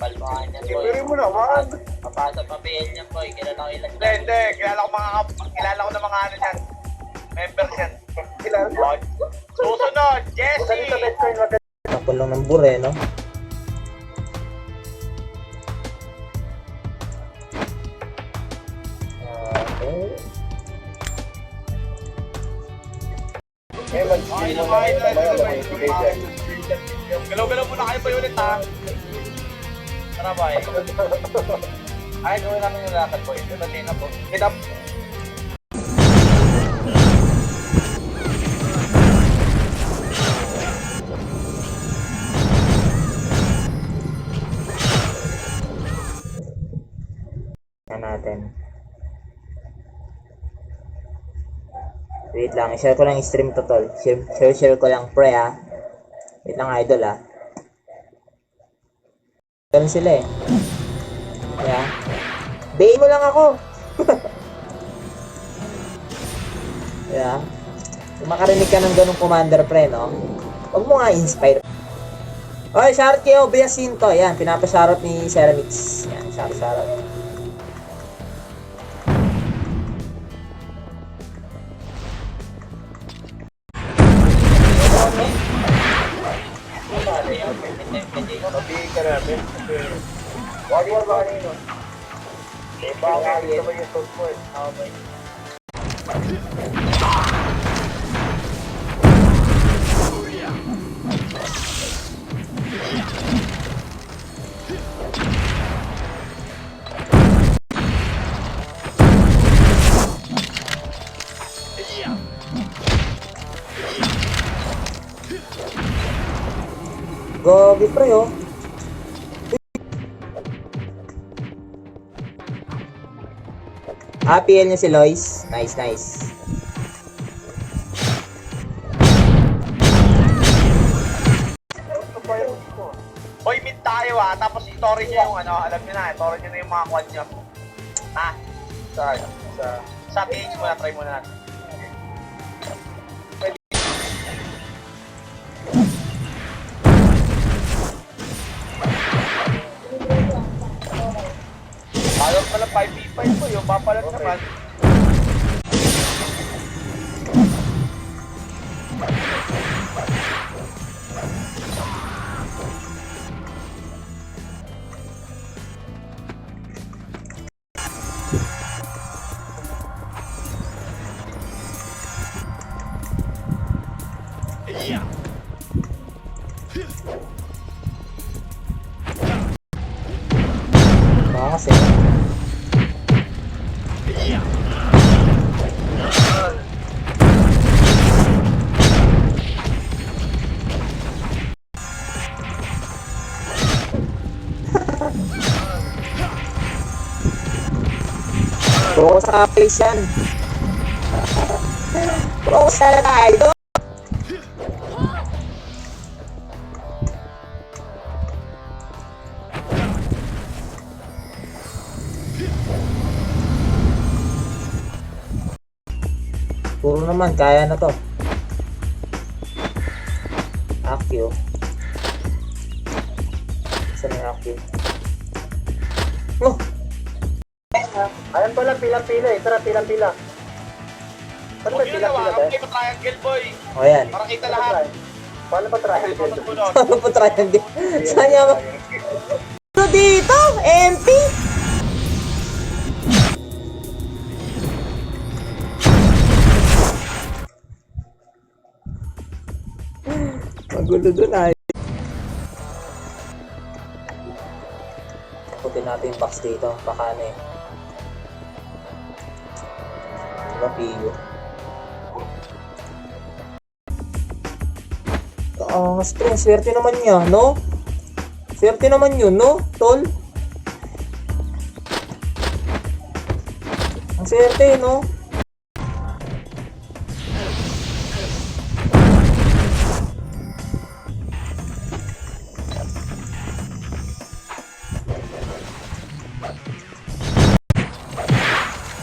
Palpahan niya, boy. Ibigay mo naman. Papasok pa PL niya, boy. Kilala ko ilan Hindi, hindi. Kilala ko ng mga ano yan. Members yan. Kilala ko. Susunod, Jesse! Tapos lang ng bure, no? Okay. Okay na, okay na. Galaw-galaw muna kayo pa ulit, ha? Tara, boy. Ay, gawin namin yung lakad, boy. Ito na po. Get up. Natin. Wait lang, i-share ko lang yung stream to, tol. Share ko lang, pre, ha. Wait lang, idol, ha. Ganun sila, eh. Yeah. Bayin mo lang ako. Yeah. Kung makarinig ka ng ganung commander, pre, no? Huwag mo nga inspire. Oy, shoutout kayo, Biasinto. Yan, pinapashoutout ni Ceramix. Yan, shoutout. Sabihin ka namin. Wag mo ba kanino? Baka ito ba yung suit mo eh? Okay. Gogi, pre, oh. PL niya si Lois. Nice, nice. Boy, mid tayo tapos i-torrent niya yung ano, alam niyo na, i-torrent niyo na yung mga quad niyo. Ha? Sa PH muna, try muna natin. Ayaw pala 5v5 po, yung papalat naman. Kasi. Bro, sa place yan. Bro, sana tayo. Puro naman, kaya na to. Accio. Saan yung Accio? Oh! Ayan pala, pila-pila eh. Tara, pila-pila. Ano ba pila-pila ba? Huwag triangle, boy. O yan. Para kita lahat. Paano ba triangle? Paano po triangle? Saan niya ba? Ano dito? MP? Magulo dun ay. Putin natin yung box dito. Baka ano eh. Rapiyo. Swerte naman niya, no? Swerte naman yun, no? Tol? Ang swerte, no?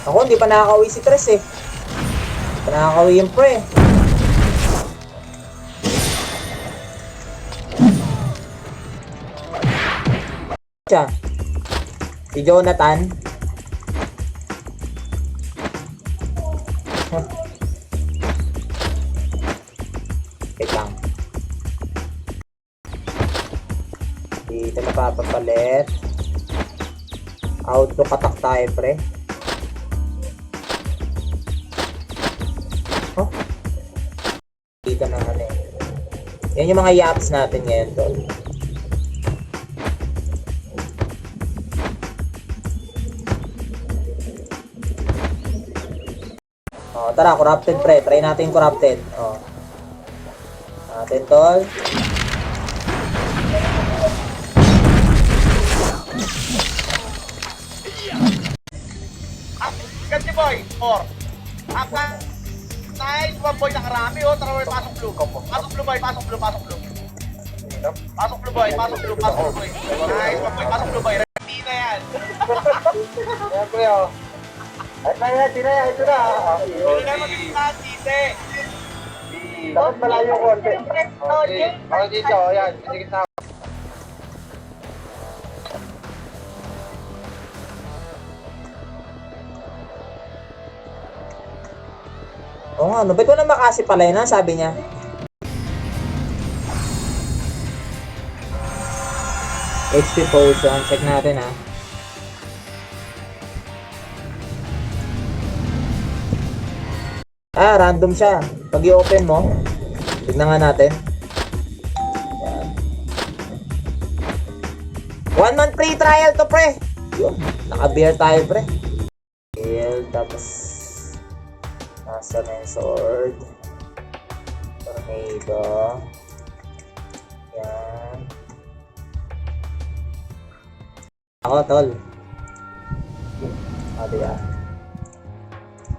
Ako, hindi pa nakaka-uwi si Tres eh. Hindi pa nakaka-uwi yung pre. siya. Si Jonathan. Wait lang. Dito na papapalit. Outlook attack tayo, pre. Oh. Dito naman eh. Yan yung mga yaps natin ngayon, tol. Oh, tara, corrupted, pre. Try natin yung corrupted. Oh. Natin, tol. Kasi boy, 4. Nice, one boy, nakarami oh. Tara boy, pasok blue. Pasok blue boy, pasok blue, pasok blue. Pasok blue boy, pasok blue, pasok blue boy. Nice, one boy, pasok blue boy. Ready na yan. Ayan, pre, oh. Ay, tinaya, ito na. Hindi na mag-iingat, tite. Dapat malayo konti. Okay. Ako dito, ayan. Pisigit na ako. Oo nga, no? Ba't ko na makasi pala yun, ha? Sabi niya. HP potion. Check natin, ha? Ah, random siya. Pag i-open mo, tignan nga natin. Yan. 1 month free trial to, pre. Yun, naka-bear tayo, pre. Bear, tapos nasa na yung sword. Tornado. Yan. Ako, tol. O, diba?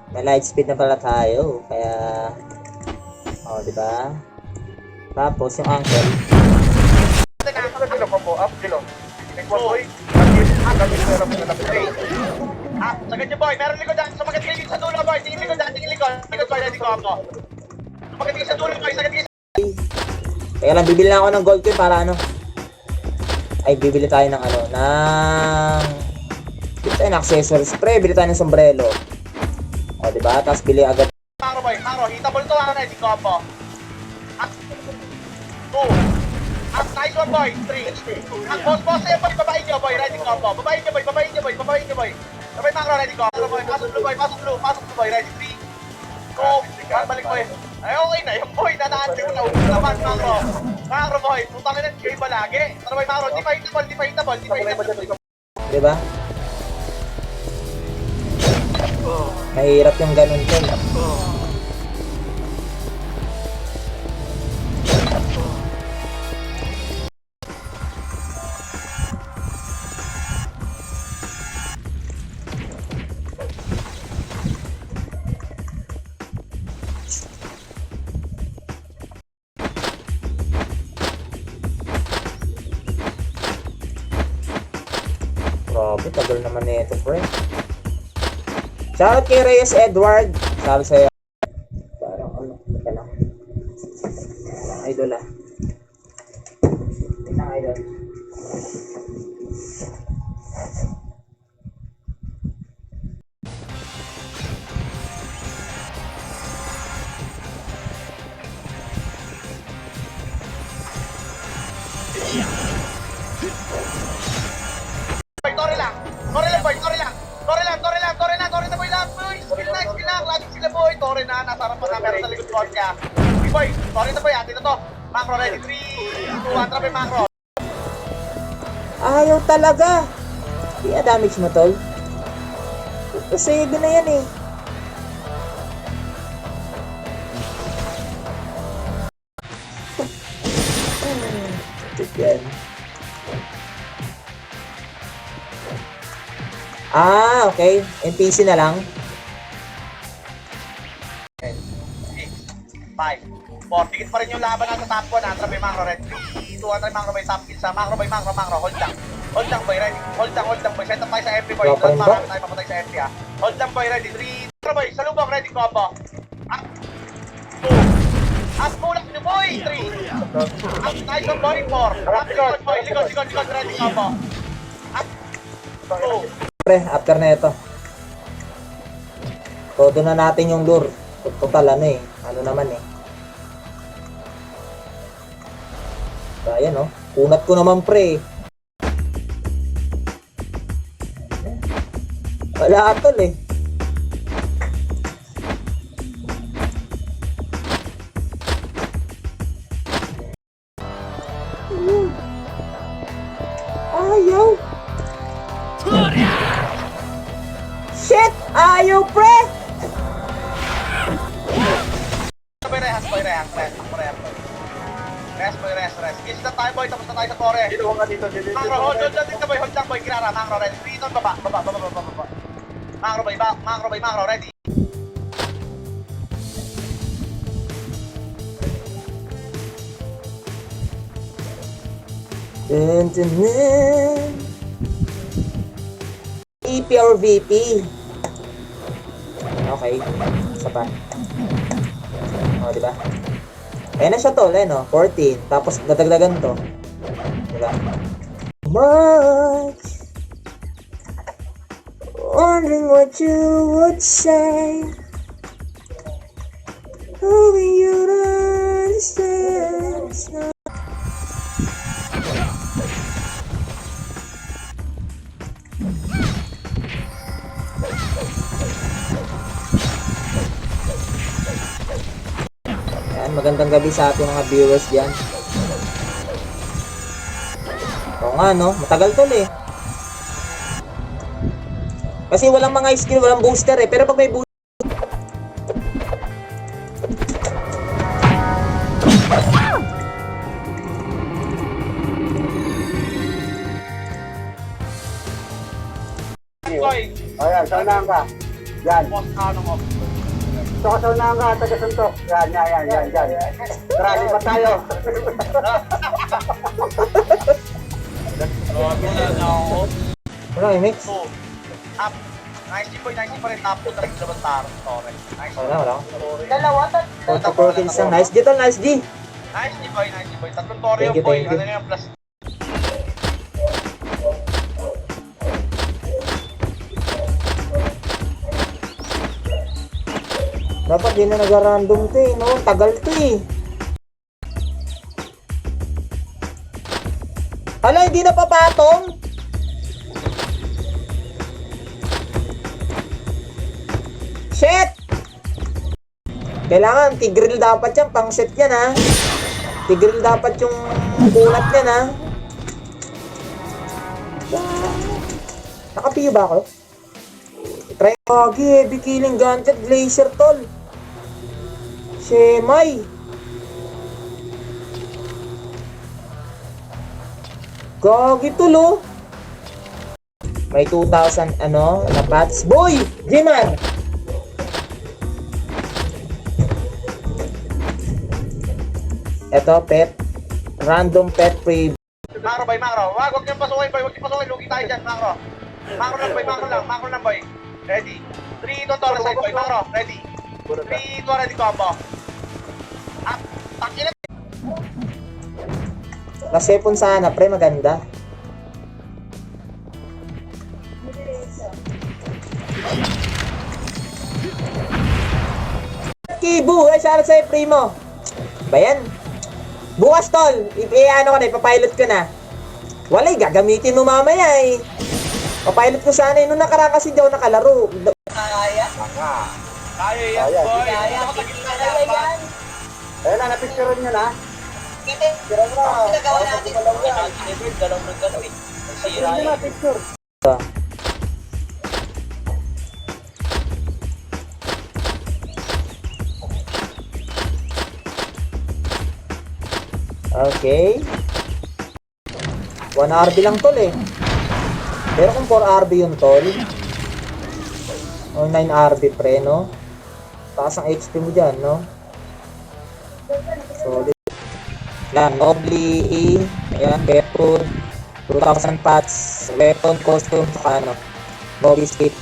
May light speed na pala tayo, kaya oh, di ba? Tapos yung ankle. Sagad niyo boy, meron likod dyan. Sumagat kayo sa dulo boy. Tingin likod dyan, tingin likod. Likod boy, ready ko ako. Sumagat kayo sa dulo boy, sagad kayo. Kaya lang, bibili na ako ng gold coin para ano? Ay, bibili tayo ng ano, bili tayo ng accessories. Pre, bili tayo ng sombrero. O, diba? Tapos bili agad. Maro boy, maro. Hitable to ako na, ready ko ako. Up. 2. Up, nice one boy. 3. Up, boss sa'yo boy, babain niyo boy, ready ko ako. Babain niyo boy, babain niyo boy, babain niyo boy. Sabay makro, ready ko ako. Boy, pasok blue boy, pasok blue boy, ready. 3. 2. Balik boy. Ay, okay na yung boy, nanaan ko na. Ubus naman, makro. Makro boy, putangin na kayo ba lagi? Tara boy, makro, di pa hitable. Diba? Mahirap yung ganun ko. Grabe, tagal naman nito, pre. Shoutout kay Reyes Edward. Sabi sa'yo. Parang ano, teka lang. Idol ah. Tingnan idol. Boy, tore lang boy, tore lang. Tore na boy lang, boy. Skill lang. Laging sila boy. Tore na, nasa harapan na, pero sa likod ko niya. Okay boy, tore na boy, atin na to. Macro ready, 3, 2, 1, trabe macro. Ayaw talaga. Di damage mo, tol. Save na yan eh. Yan. Ah, okay. NPC na lang. 6, 5, 4. Dikit pa rin yung laban nasa top 1. Trabe macro ready, 3, 2, 1, trabe macro boy. Top kill sa macro boy, macro. Hold lang boy, ready. Hold lang boy. Set up tayo sa FP boy. Wala pa rin ba? Marami tayo papatay sa FP ha. Hold lang boy, ready. 3, macro boy. Salubong, ready combo. Up, 2. Up, mulak nyo boy. 3. Up, nice one boy. 4. Up, likod boy. Likod, ready combo. 2. Pre, after na ito. Todo na natin yung lure. Total ano eh. Ano naman eh. So, ayan oh. Kunat ko naman pre. Wala atol eh. Ayaw. Shit! Ayaw pre! Boy, rehas, boy. Kiss na tayo, boy. Tapos na tayo sa tore. Dito ka dito. Mangro, hold dito, boy. Hold lang, boy. Kirara, Mangro, ready. 3 ton, baba. Mangro, boy, ready. Dun, dun, dun. EP or VP? Okay. Isa pa. O, diba? Ayan na siya tol, eh, no? 14. Tapos, dadagdagan to. Diba? Much. Wondering what you would say. Hoping you'd understand. It's not Yan, magandang gabi sa ating mga viewers dyan. Oo nga, no? Matagal tol eh. Kasi walang mga skill, walang booster eh. Pero pag may booster... Boy, Ayan, saunahan ka. Yan. boss ka ng off. Ito ka saunahan ka, taga-suntok. Yan. Marami pa tayo. Wala eh, mix. 2. Up. Nice boy, pa rin. Top 2 talaga laban taro. Tore. Nice. Wala. Dalawa, 44 kills lang. Nice dito, nice G. Nice, boy. Tatlong tore Thank yung you, boy. thank you. Ano na yung plus? Dapat di na nag-random to eh, no? Tagal to eh. Hala, hindi na papatong? Shit! Kailangan, tigril dapat yan, pang set yan ha. Tigril dapat yung kulat yan ha. Nakapiyo ba ako? Try Gagi, heavy killing gauntlet, glacier tol. Shemay. Gagi tol oh. May 2,000 ano, na pats. Boy! G-Man! Eto, pet. Random pet free. Mangro, boy. Wag niyong pasukin, boy. Lugi tayo dyan, Mangro. Mangro lang, boy. Ready. 3 to tore side, boy. Mangro, ready. 3 to ready combo. Up. Takilit. Nasepon sana, pre, maganda. Kibu, ay shoutout sa'yo, primo. Bayan. Bukas, tol. Ano ka na, ipapilot ko na. Walay, gagamitin mo mamaya eh. Papilot ko sana eh. Nung nakaraan kasi di ako nakalaro. Kaya yan, boy. Ayan na, napicturean nyo na. Pinagawa natin. Sira na, picture. Okay. 1 RB lang tol eh. Pero kung 4 RB yung tol, o 9 RB pre, no? Taas ang HP mo dyan, no? Solid. Yan, Nobly E. Ayan, Pepper. 2,000 pots. Weapon, costume, saka ano. Nobly skip.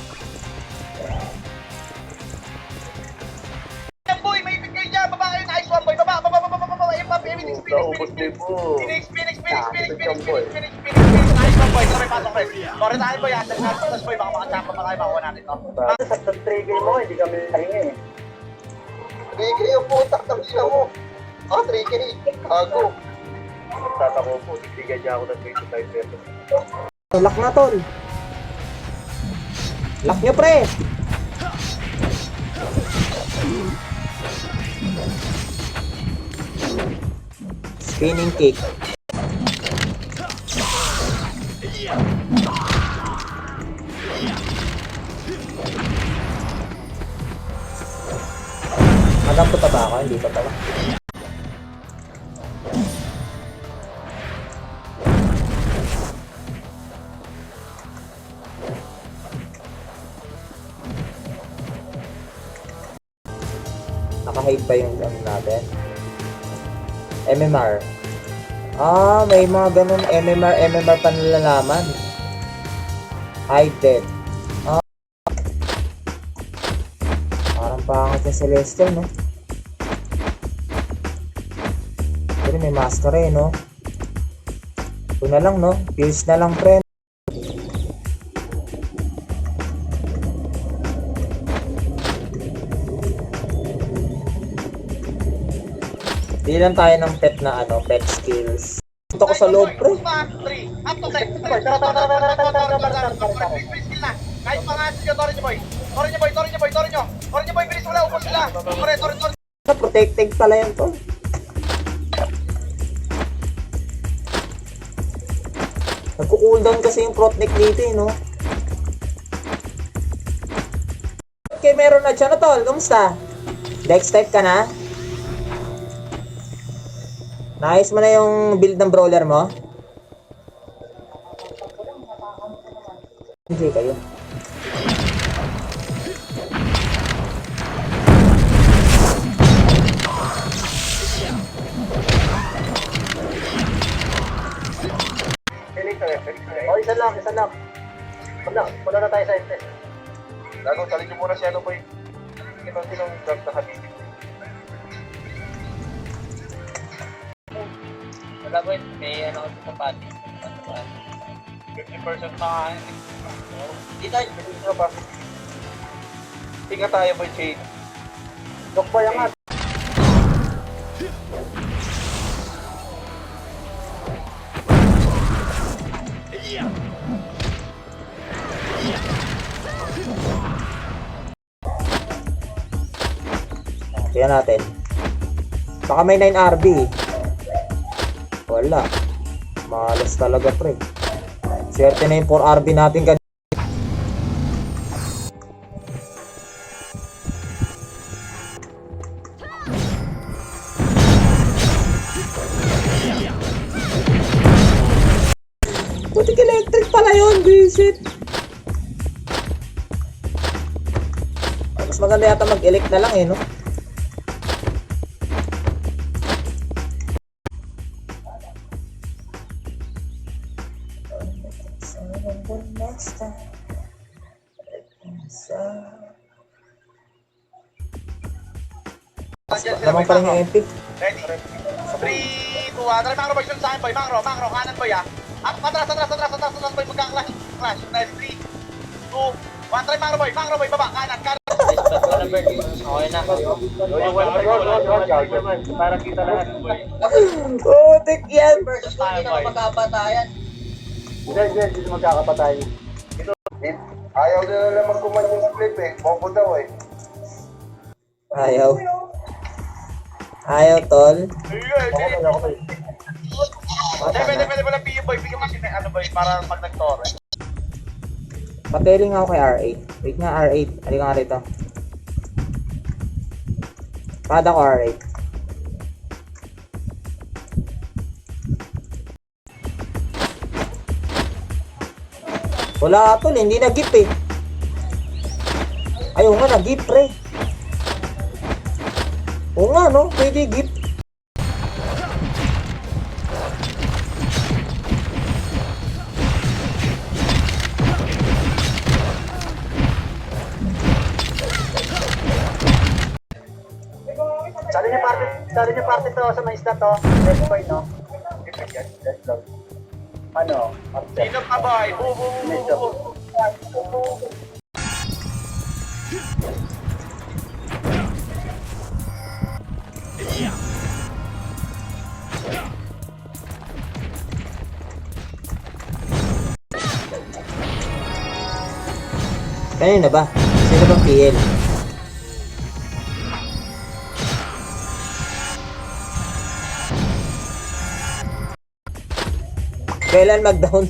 Boy, may picture dyan. Baba kayo. Nice one, boy. Baba. Everything. Phoenix. Nice one, boy. Sabay pasok, boy. Sorry tayo boy, under tapos boy, baka makachamba pa tayo, makuha natin to. Sa trigger mo, hindi kami pahinga eh. Trigger yung putak ng ina mo. Ah, trigger eh. Gago. Tatako po, titigyan niya ako ng 25 pesos. Lock na, tol. Lock nyo, pre. Spinning kick. Madam pa ba ako? Hindi pa pala. Naka-hide pa yung ano natin. MMR. Ah, may mga ganun MMR pa nalalaman. Hidden. Ah. Parang pangit yung Celestial, no? Pero may masker eh, no? Ito na lang, no? Fuse na lang, friend. Hindi lang tayo ng pet na ano, pet skills. Punta ko sa loob, pre. 3, up to 10. Kahit mga sige, Tori niyo boy. Tori niyo boy, bilis wala, upos sila. Tori. Protected pala yan to. Nagko-cooldown kasi yung protect dito eh, no? Okay, meron na siya na tol. Kamusta? Dex type ka na? Naayos mo na yung build ng brawler mo? Hindi kayo. Oh, isa lang. Punta na tayo sa ente. Lalo, salin niyo muna si ano boy. Sinong drug na Habibi. Wala boy, may ano kasi sa pati. 50% na kain. Dito pa. Tingnan tayo boy, Jade. Dok ba yung Tingnan natin. Baka may 9 RB. Wala. Malas talaga, pre. Swerte na yung 4 RB natin kanina. Putik electric pala yun, visit. Mas maganda yata mag-elect na lang eh, no? Lamang pa rin yung MP. Ready? 3, 2, 1. Tara, Mangro boy, sunod sa akin boy. Mangro, kanan boy ah. Atras boy, magka-clash. Clash. Nice, 3, 2, 1. Try Mangro boy, baba, kanan. Okay na. Para kita lahat. Oh, tik yan! Hindi magkakapatay. Ayaw nila lang magkuman yung split eh. Bobo daw eh. Ayaw, tol. Pwede pala piyo boy. Bigyan mo si ano boy, para pag nag-tore. Pateling ako kay R8. Wait nga, R8. Halika nga rito. Pada ko R8. Wala tol, hindi nag-gip eh. Ayaw nga, nag-gip pre. Oo nga no, pwede gip. Sali niya parte to sa may isda to. Let's go, no? Ano? Sino pa, boy? Kanina ba? Sino bang PL? Kailan mag-down?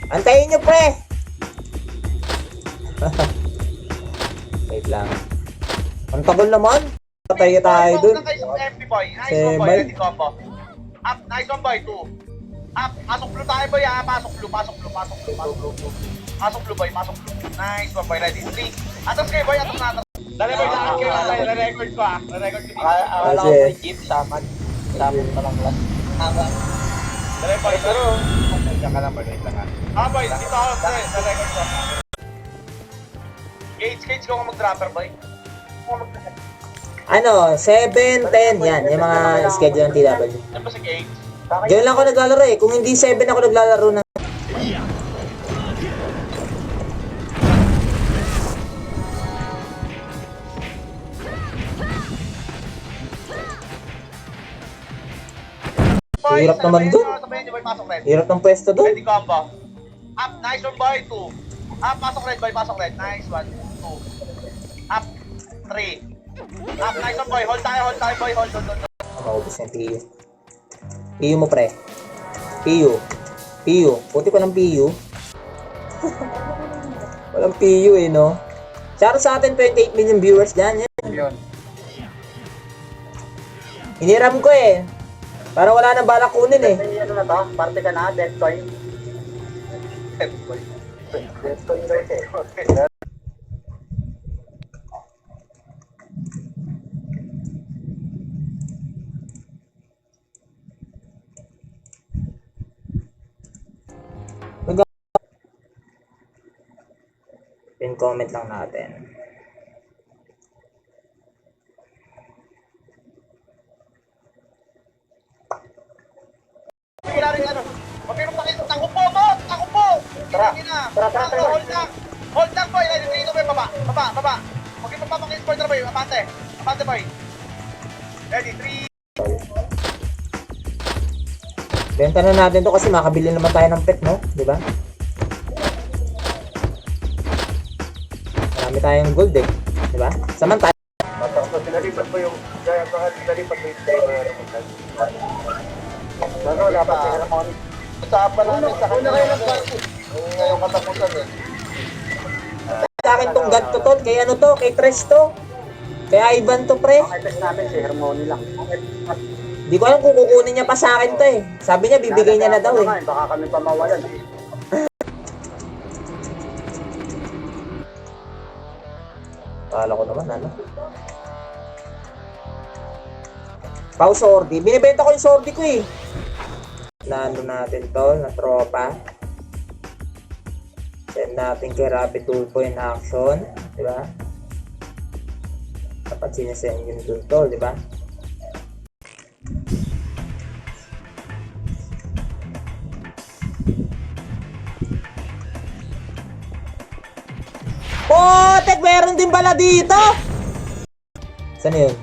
Antayin nyo, pre! Wait lang. Ang tagal naman. Patay tayo dun. Nice one, MP boy. Nice Si one, boy. Mike. Ready combo. Up, nice one, boy. 2. Up, pasok blue tayo, boy. Ah, pasok blue. Pasok blue, boy. Pasok blue. Nice one, boy. Ready. 3. Atas kayo, boy. Atas na, atas. Dali, boy. Lahat kayo. Re-record ko, ah. Re-record ko dito. Akala ko may jeep, saman. Saman pa lang lang. Dali, boy. Pero, Diyan ka lang, wait lang. ah, boy. Dito ako. Re-record ko. Gage ko mag-dropper, boy. Ano, 7, 10, yan. Yung mga schedule ng TW. Yan ba si Gage? Diyan lang ako naglalaro eh. Kung hindi 7 ako naglalaro na. Boy, Hirap naman dun. Sabayan niyo, boy. Pasok red. Hirap ng pwesto doon. Ready combo. Up, nice one, boy. 2. Up, pasok red, boy. Pasok red. Nice one. 2. Up, 3. Up, nice one, boy. Hold tayo, boy. Hold. Maubos yung PU. PU mo, pre. PU. Puti pa ng PU. Walang PU eh, no? Shout sa atin, 28 million viewers dyan. Yun. Hiniram ko eh. Para wala nang balak kunin eh. Ano na to? Parte ka na, Deathcoin. Deathcoin daw eh. Pin comment lang natin. Wala rin ano. Huwag kayo magpakita. Takupo mo! Tara. Hold lang, boy. Ready, dito, boy. Baba. Huwag kayo magpapakita. Spoiler, boy. Abante, boy. Ready, 3. Benta na natin to kasi makabili naman tayo ng pet, no? Di ba? Marami tayong gold eh. Di ba? Saman tayo. Sinalipat mo yung Ano, dapat sa Ramon. Usapan namin sa kanya. Ngayong katapusan eh. Sa akin tong god to tol. Kay ano to? Kay Tres to. Kay Ivan to, pre. Ang test namin si Harmony lang. Di ko alam kung kukunin niya pa sa akin to eh. Sabi niya bibigay niya na daw eh. Baka kami pa mawalan. Kala ko naman ano. Pau sordi. Binibenta ko yung sordi ko eh. Nando natin to na tropa. Send natin kay Rapid Turbo in action. Diba? Dapat sinesend yun dun to, diba? Oh, tek, meron din pala dito. Saan yun?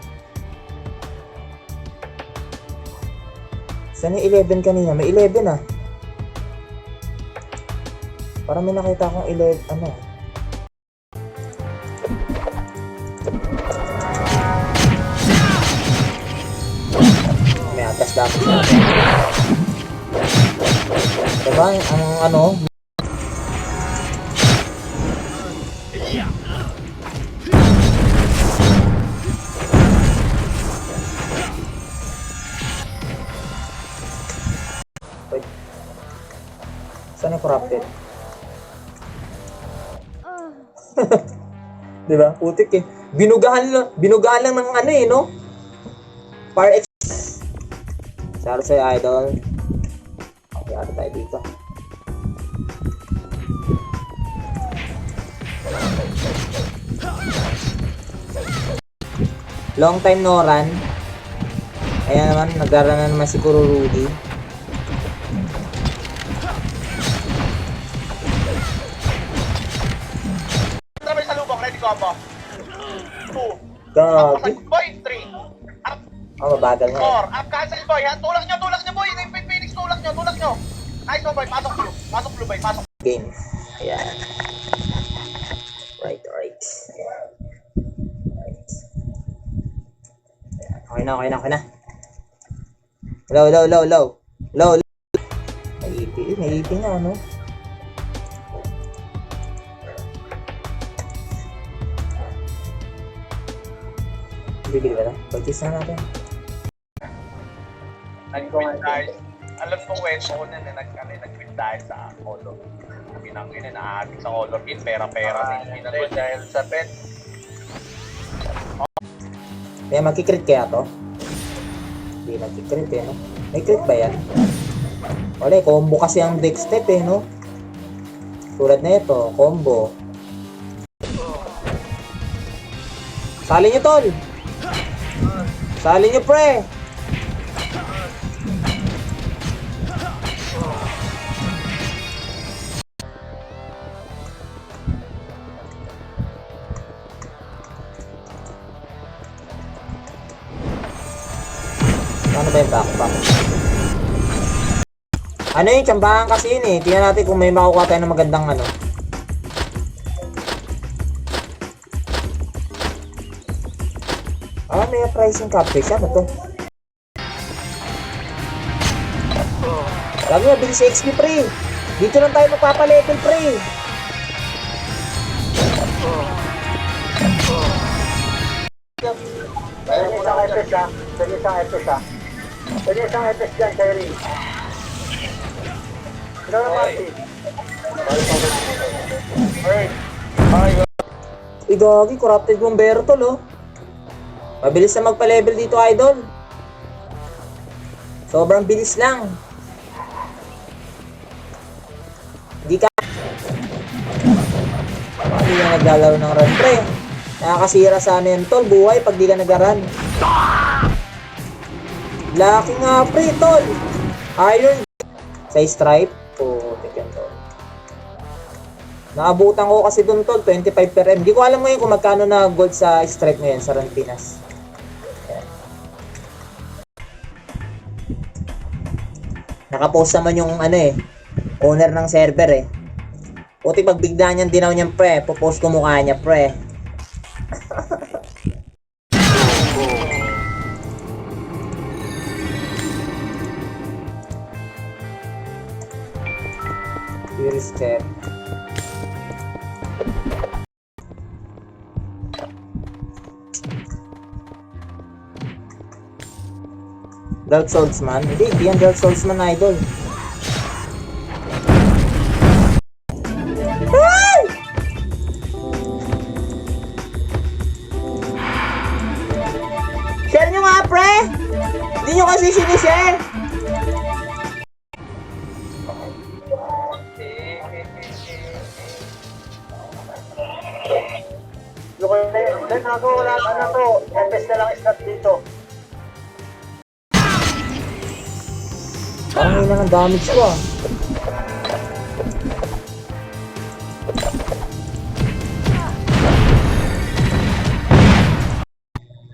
Saan yung 11 kanina? May 11 ah. Parang may nakita akong 11, ano? May atas dapat siya. Diba? Ang ano? Wait. Saan yung corrupted? Diba? Putik eh. Binugahan lang ng ano eh, no? Par X. Saro sa'yo, idol. Okay, ata tayo dito. Long time no run. Ayan naman, naglaro na naman si Kuro Rudy. combo. 2. Gagi. Boy, 3. Up, Oh, mabagal nga. 4. Up, cancel, boy. Ha? Tulak nyo, boy. Yung Phoenix, tulak nyo. Nice one, boy. Pasok blue, boy. Pasok. Game. Ayan. Right. Right. Ayan. Okay na. Low. May EP na, ano? Bibili ba na? Purchase na natin. Nag-quit dahil, alam ko kwento ko na nag-quit dahil sa color. Pinangin na naaabig sa color pin, pera-pera. Hindi, dahil sa pet. Kaya magkikrit kaya to? Hindi magkikrit no? May crit ba yan? Wala, combo kasi ang deck step no? Tulad na ito, combo. Sali nyo tol! Sali nyo pre! Ano ba yung backpack? Ano yung tsambahan kasi yun eh. Tingnan natin kung may makukuha tayo ng magandang ano. Ah, may pricing capture siya. Ano to? Lagi mabilis sa XP pre. Dito lang tayo magpapalevel pre. Pwede isang FS ha. Pwede isang FS dyan, Sherry. Sino na party? Idagi, corrupted bombero tol oh. Mabilis na magpa-level dito idol. Sobrang bilis lang. Hindi ka hindi ka naglalaro ng run pre. Nakakasira sana yan tol, buhay pag di ka nag-run. Laki nga pre tol. Iron sa stripe. Oh, tignan tol. Naabutan ko kasi dun tol, 25 per M. Di ko alam ngayon kung magkano na gold sa stripe ngayon sa Run Pinas. Ayan. Nakapost naman yung ano eh, owner ng server eh. Puti pag bigla niyang dinaw niyang pre, popost ko mukha niya pre. Fury step. Dark Soulsman? Hindi yan Dark Soulsman idol. Ay! Share nyo nga pre! Hindi nyo kasi sinishare! Then ako wala na to. FS na lang slot dito. Parang yun lang ang damage ko ah.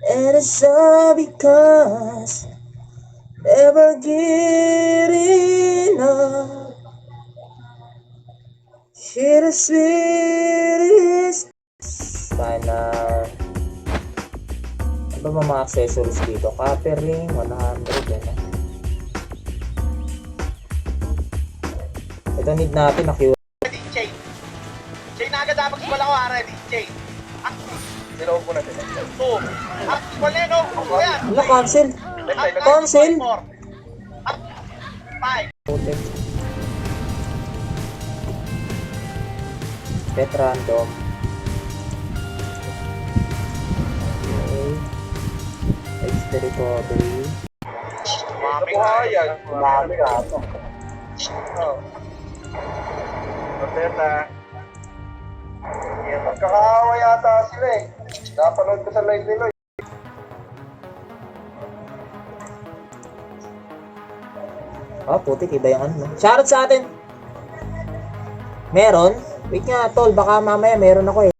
And it's all because never getting up. She the sweetest. Sana. Ano ba mga accessories dito? Copper ring, 100 yan ah. Ito need natin na cure. Ready, chain. Chain na agad dapat wala ko ready, chain. Zero po natin. 2. Up, wala no? Ayan. Ano, cancel? Cancel? 4. Up, 5. Putik. Pet random. Okay. XP recovery. Mami Nakuha yan. Marami ka ako. Oh. Rosetta. Yan, magkakaawa yata sila eh. Napanood ko sa live nila. Oh, putik. Iba yung ano. No? Shoutout sa atin. Meron? Wait nga, tol. Baka mamaya meron ako eh.